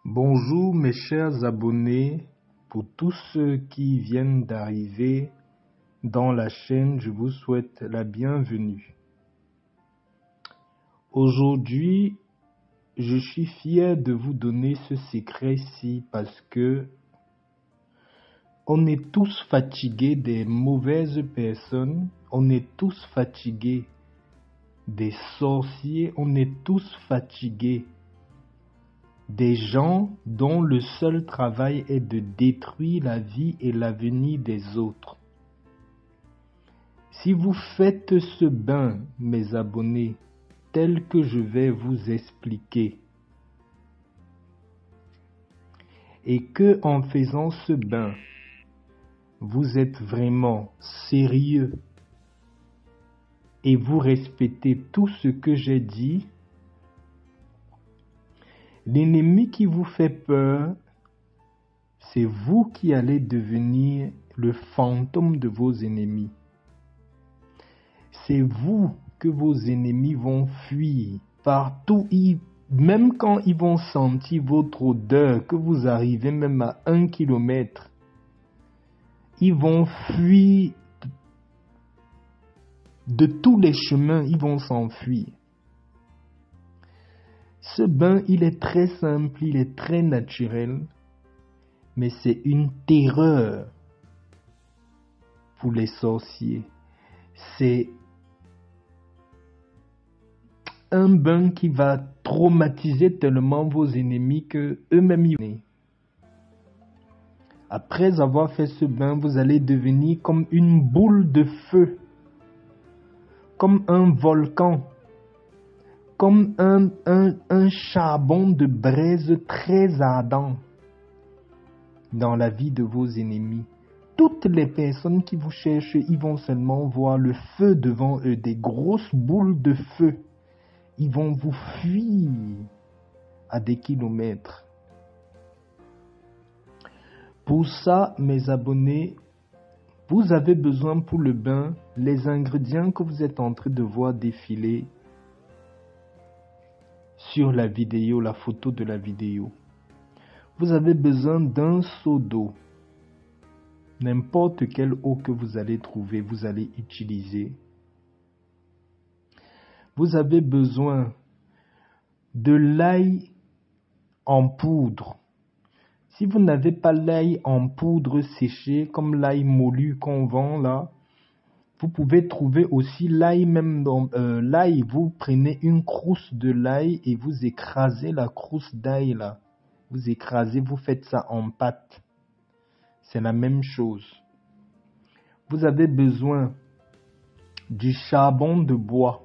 Bonjour mes chers abonnés, pour tous ceux qui viennent d'arriver dans la chaîne, je vous souhaite la bienvenue. Aujourd'hui, je suis fier de vous donner ce secret-ci parce que on est tous fatigués des mauvaises personnes, on est tous fatigués des sorciers, on est tous fatigués des gens dont le seul travail est de détruire la vie et l'avenir des autres. Si vous faites ce bain, mes abonnés, tel que je vais vous expliquer, et que en faisant ce bain, vous êtes vraiment sérieux et vous respectez tout ce que j'ai dit, l'ennemi qui vous fait peur, c'est vous qui allez devenir le fantôme de vos ennemis. C'est vous que vos ennemis vont fuir partout, même quand ils vont sentir votre odeur, que vous arrivez même à 1 kilomètre. Ils vont fuir de tous les chemins, ils vont s'enfuir. Ce bain, il est très simple, il est très naturel, mais c'est une terreur pour les sorciers. C'est un bain qui va traumatiser tellement vos ennemis que eux-mêmes y vont. Après avoir fait ce bain, vous allez devenir comme une boule de feu, comme un volcan, comme un charbon de braise très ardent dans la vie de vos ennemis. Toutes les personnes qui vous cherchent, ils vont seulement voir le feu devant eux, des grosses boules de feu. Ils vont vous fuir à des kilomètres. Pour ça, mes abonnés, vous avez besoin pour le bain, les ingrédients que vous êtes en train de voir défiler sur la vidéo, la photo de la vidéo. Vous avez besoin d'un seau d'eau. N'importe quelle eau que vous allez trouver, vous allez utiliser. Vous avez besoin de l'ail en poudre. Si vous n'avez pas l'ail en poudre séché, comme l'ail moulu qu'on vend là, vous pouvez trouver aussi l'ail même dans l'ail. Vous prenez une crousse de l'ail et vous écrasez la crousse d'ail là. Vous écrasez, vous faites ça en pâte. C'est la même chose. Vous avez besoin du charbon de bois.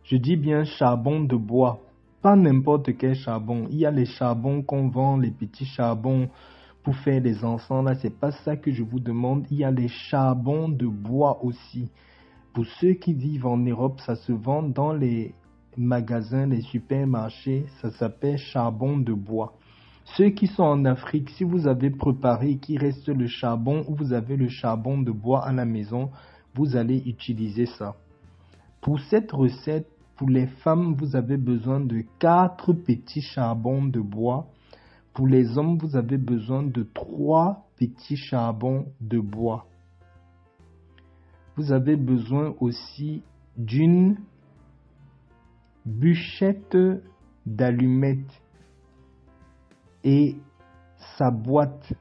Je dis bien charbon de bois. Pas n'importe quel charbon. Il y a les charbons qu'on vend, les petits charbons pour faire les encens. Là, c'est pas ça que je vous demande. Il y a les charbons de bois aussi. Pour ceux qui vivent en Europe, ça se vend dans les magasins, les supermarchés. Ça s'appelle charbon de bois. Ceux qui sont en Afrique, si vous avez préparé et qu'il reste le charbon ou vous avez le charbon de bois à la maison, vous allez utiliser ça. Pour cette recette, pour les femmes, vous avez besoin de 4 petits charbons de bois. Pour les hommes, vous avez besoin de 3 petits charbons de bois. Vous avez besoin aussi d'une bûchette d'allumettes et sa boîte.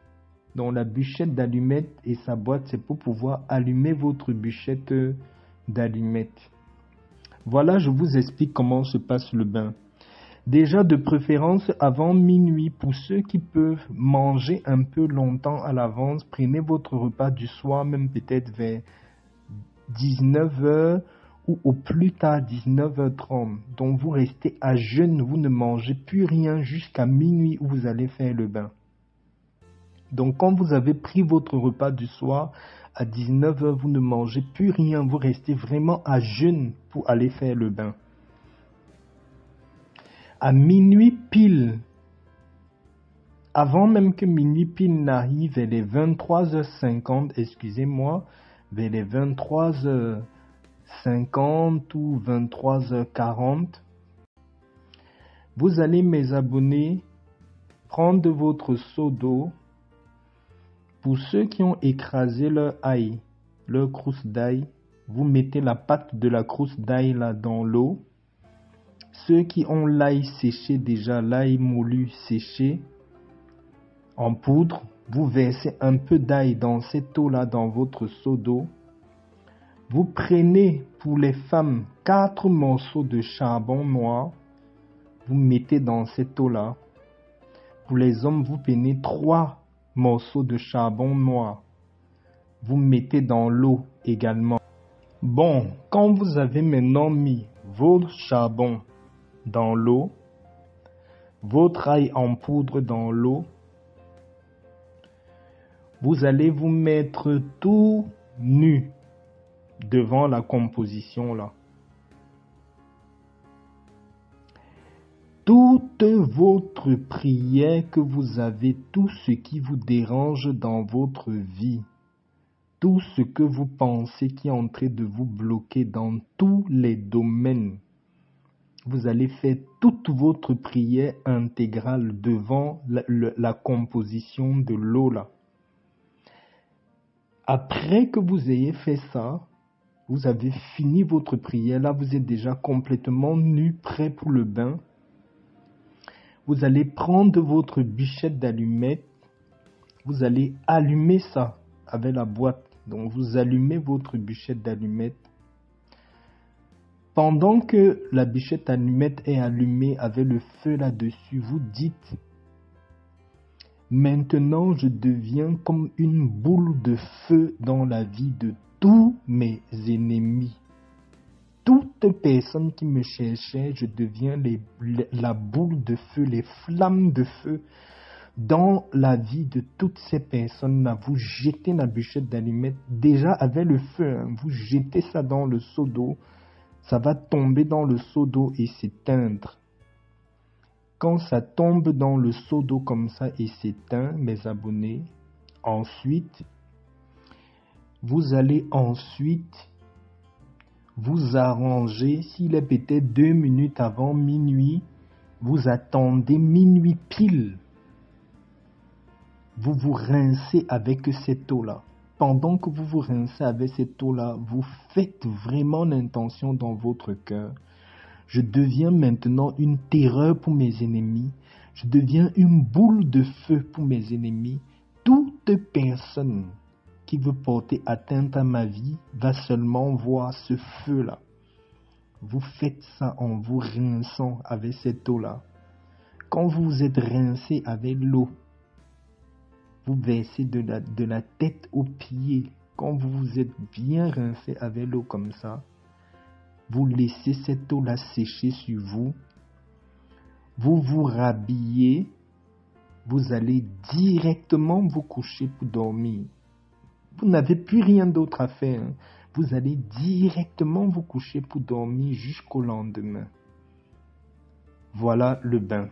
Donc la bûchette d'allumettes et sa boîte, c'est pour pouvoir allumer votre bûchette d'allumettes. Voilà, je vous explique comment se passe le bain. Déjà, de préférence avant minuit, pour ceux qui peuvent manger un peu longtemps à l'avance, prenez votre repas du soir, même peut-être vers 19h ou au plus tard 19h30. Donc vous restez à jeûne, vous ne mangez plus rien jusqu'à minuit où vous allez faire le bain. Donc quand vous avez pris votre repas du soir, à 19h, vous ne mangez plus rien, vous restez vraiment à jeûne pour aller faire le bain. À minuit pile, avant même que minuit pile n'arrive, vers les 23h50, excusez-moi, vers les 23h50 ou 23h40, vous allez, mes abonnés, prendre votre seau d'eau. Pour ceux qui ont écrasé leur ail, leur croûte d'ail, vous mettez la pâte de la croûte d'ail là dans l'eau. Ceux qui ont l'ail séché déjà, l'ail moulu séché en poudre, vous versez un peu d'ail dans cette eau-là, dans votre seau d'eau. Vous prenez pour les femmes 4 morceaux de charbon noir, vous mettez dans cette eau-là. Pour les hommes, vous prenez 3 morceaux de charbon noir, vous mettez dans l'eau également. Bon, quand vous avez maintenant mis votre charbon dans l'eau, votre ail en poudre dans l'eau, vous allez vous mettre tout nu devant la composition là. Toute votre prière que vous avez, tout ce qui vous dérange dans votre vie, tout ce que vous pensez qui est en train de vous bloquer dans tous les domaines, vous allez faire toute votre prière intégrale devant la composition de l'eau là. Après que vous ayez fait ça, vous avez fini votre prière, là vous êtes déjà complètement nu, prêt pour le bain. Vous allez prendre votre bûchette d'allumettes, vous allez allumer ça avec la boîte. Donc vous allumez votre bûchette d'allumettes. Pendant que la bûchette d'allumettes est allumée avec le feu là-dessus, vous dites: maintenant je deviens comme une boule de feu dans la vie de tous mes ennemis. Toute personne qui me cherchait, je deviens la boule de feu, les flammes de feu dans la vie de toutes ces personnes-là. Vous jetez la bûchette d'allumettes, déjà avec le feu, hein, vous jetez ça dans le seau d'eau, ça va tomber dans le seau d'eau et s'éteindre. Quand ça tombe dans le seau d'eau comme ça et s'éteint, mes abonnés, ensuite, vous allez vous arrangez, s'il est peut-être 2 minutes avant minuit, vous attendez minuit pile. Vous vous rincez avec cette eau-là. Pendant que vous vous rincez avec cette eau-là, vous faites vraiment l'intention dans votre cœur. Je deviens maintenant une terreur pour mes ennemis. Je deviens une boule de feu pour mes ennemis. Toute personne qui veut porter atteinte à ma vie va seulement voir ce feu-là. Vous faites ça en vous rinçant avec cette eau-là. Quand vous vous êtes rincé avec l'eau, vous versez de la tête aux pieds. Quand vous vous êtes bien rincé avec l'eau comme ça, vous laissez cette eau-là sécher sur vous. Vous vous rhabillez. Vous allez directement vous coucher pour dormir. Vous n'avez plus rien d'autre à faire. Hein. Vous allez directement vous coucher pour dormir jusqu'au lendemain. Voilà le bain.